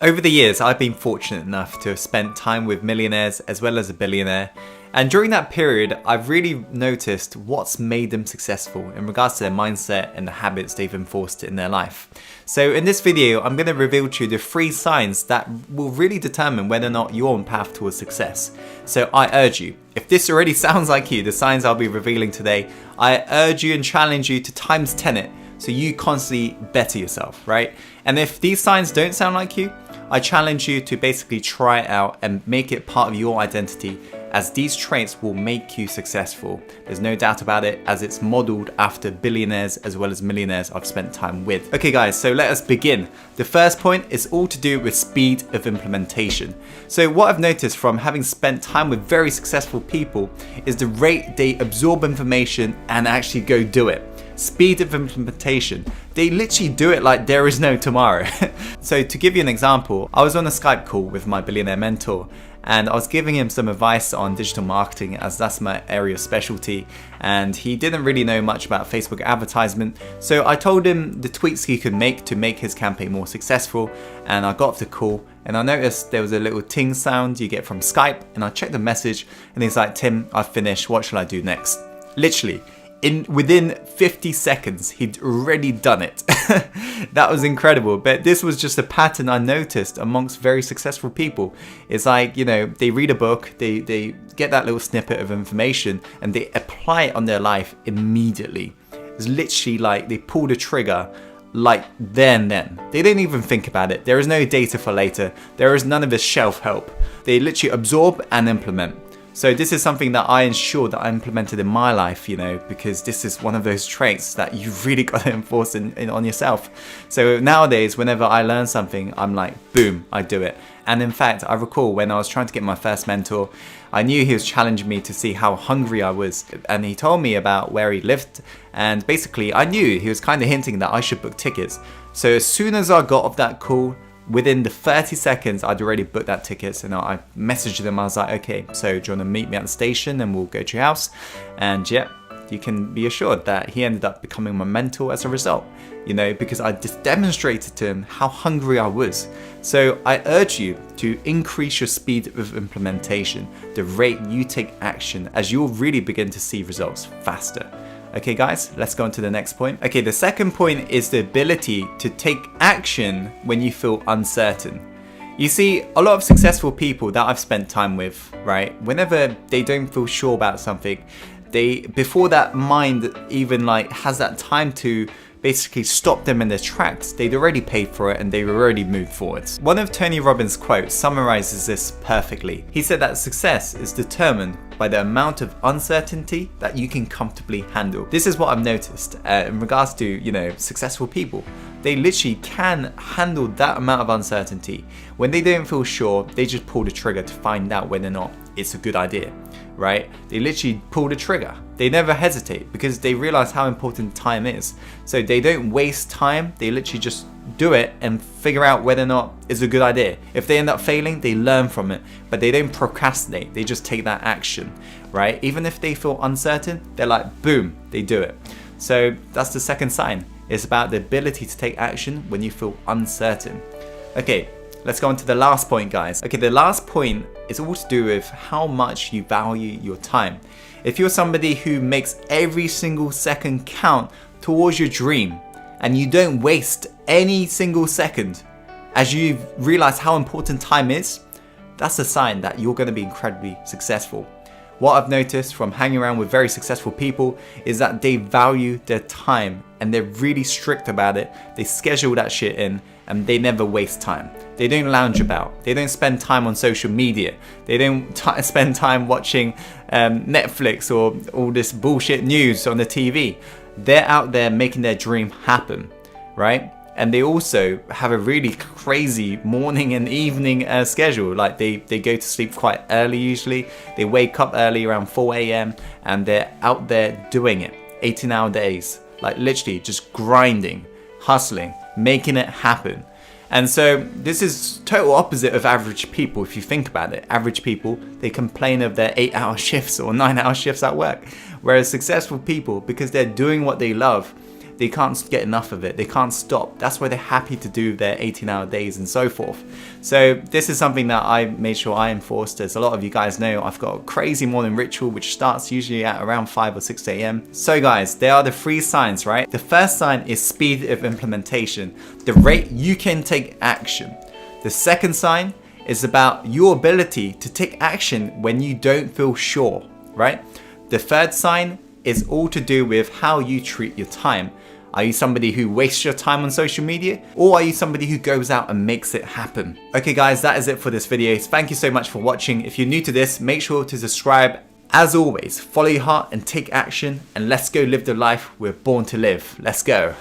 Over the years, I've been fortunate enough to have spent time with millionaires as well as a billionaire. And during that period, I've really noticed what's made them successful in regards to their mindset and the habits they've enforced in their life. So in this video, I'm going to reveal to you the 3 signs that will really determine whether or not you're on path towards success. So I urge you, if this already sounds like you, the signs I'll be revealing today, I urge you and challenge you to times 10 it so you constantly better yourself, right? And if these signs don't sound like you, I challenge you to basically try it out and make it part of your identity, as these traits will make you successful. There's no doubt about it, as it's modeled after billionaires as well as millionaires I've spent time with. Okay guys, so let us begin. The first point is all to do with speed of implementation. So what I've noticed from having spent time with very successful people is the rate they absorb information and actually go do it. Speed of implementation. They literally do it like there is no tomorrow. So to give you an example, I was on a Skype call with my billionaire mentor and I was giving him some advice on digital marketing, as that's my area of specialty, and he didn't really know much about Facebook advertisement. So I told him the tweaks he could make to make his campaign more successful, and I got off the call and I noticed there was a little ting sound you get from Skype, and I checked the message and he's like, "Tim, I've finished, what shall I do next?" Literally, within 50 seconds, he'd already done it. That was incredible. But this was just a pattern I noticed amongst very successful people. It's like, you know, they read a book, they get that little snippet of information and they apply it on their life immediately. It's literally like they pull the trigger like there and then. They don't even think about it. There is no data for later. There is none of this shelf help. They literally absorb and implement. So this is something that I ensure that I implemented in my life, you know, because this is one of those traits that you've really got to enforce on yourself. So nowadays, whenever I learn something, I'm like, boom, I do it. And in fact, I recall when I was trying to get my first mentor, I knew he was challenging me to see how hungry I was. And he told me about where he lived. And basically, I knew he was kind of hinting that I should book tickets. So as soon as I got off that call, within the 30 seconds, I'd already booked that ticket. And I messaged them. I was like, okay, so do you want to meet me at the station and we'll go to your house? And yeah, you can be assured that he ended up becoming my mentor as a result, you know, because I just demonstrated to him how hungry I was. So I urge you to increase your speed of implementation, the rate you take action, as you'll really begin to see results faster. Okay guys, let's go on to the next point. Okay, the second point is the ability to take action when you feel uncertain. You see, a lot of successful people that I've spent time with, right, whenever they don't feel sure about something, before that mind even like has that time to basically stop them in their tracks, they'd already paid for it and they've already moved forwards. One of Tony Robbins' quotes summarizes this perfectly. He said that success is determined by the amount of uncertainty that you can comfortably handle. This is what I've noticed in regards to, you know, successful people. They literally can handle that amount of uncertainty. When they don't feel sure, they just pull the trigger to find out whether or not it's a good idea, right? They literally pull the trigger. They never hesitate because they realize how important time is. So they don't waste time. They literally just do it and figure out whether or not it's a good idea. If they end up failing, they learn from it, but they don't procrastinate. They just take that action, right? Even if they feel uncertain, they're like, boom, they do it. So that's the second sign. It's about the ability to take action when you feel uncertain. Okay, let's go on to the last point, guys. Okay, the last point is all to do with how much you value your time. If you're somebody who makes every single second count towards your dream and you don't waste any single second as you realize how important time is, that's a sign that you're going to be incredibly successful. What I've noticed from hanging around with very successful people is that they value their time and they're really strict about it. They schedule that shit in and they never waste time. They don't lounge about. They don't spend time on social media. They don't spend time watching Netflix or all this bullshit news on the TV. They're out there making their dream happen, right? And they also have a really crazy morning and evening schedule. Like they go to sleep quite early usually. They wake up early around 4 a.m. and they're out there doing it. 18-hour days. Like literally just grinding, hustling, making it happen. And so this is total opposite of average people if you think about it. Average people, they complain of their 8-hour shifts or 9-hour shifts at work. Whereas successful people, because they're doing what they love, they can't get enough of it. They can't stop. That's why they're happy to do their 18-hour days and so forth. So this is something that I made sure I enforced. As a lot of you guys know, I've got a crazy morning ritual which starts usually at around 5 or 6 a.m. So guys, there are the 3 signs, right? The first sign is speed of implementation, the rate you can take action. The second sign is about your ability to take action when you don't feel sure, right? The third sign is all to do with how you treat your time. Are you somebody who wastes your time on social media, or are you somebody who goes out and makes it happen? Okay guys, that is it for this video. Thank you so much for watching. If you're new to this, make sure to subscribe. As always, follow your heart and take action, and let's go live the life we're born to live. Let's go.